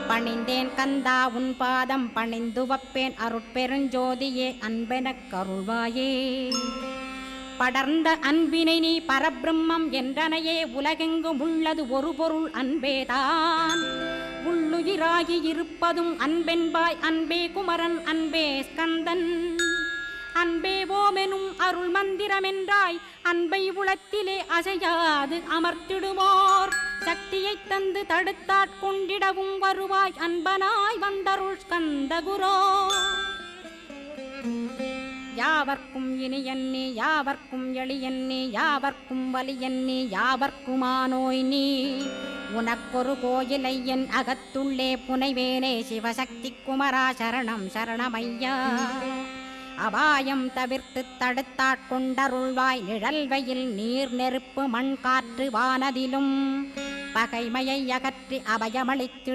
பணிந்தேன் கந்தா உன் பாதம் பணிந்து வப்பேன் அருட்பெருஞ்சோதியே அன்பெனக் கருள்வாயே. படர்ந்த அன்பினை நீ பரபிரம்மம் என்றனையே உலகெங்கும் உள்ளது ஒரு பொருள் அன்பேதான். உள்ளுயிராகி இருப்பதும் அன்பென்பாய் அன்பே குமரன் அன்பே ஸ்கந்தன். அன்பே ஓமெனும் அருள் மந்திரமென்றாய் அன்பை உளத்திலே அசையாது அமர்த்திடுமோர் சக்தியைத் தந்து தடுத்தாட்கொண்டிடவும் வருவாய் அன்பனாய் வந்தருள் ஸ்கந்தகுரோ. யாவர்க்கும் இனியன்னி யாவர்க்கும் எளியன்னி யாவர்க்கும் வலியன்னி யாவர்க்குமானோய் நீ. உனக்கொரு கோயிலை என் அகத்துள்ளே புனைவேனே சிவசக்தி குமரா சரணம் சரணமையா. அபாயம் தவிர்த்து தடுத்தாட்கொண்டருள்வாய் நிழல் வெயில் நீர் நெருப்பு மண் காற்று வானதிலும் பகைமையை அகற்றி அபயமளித்து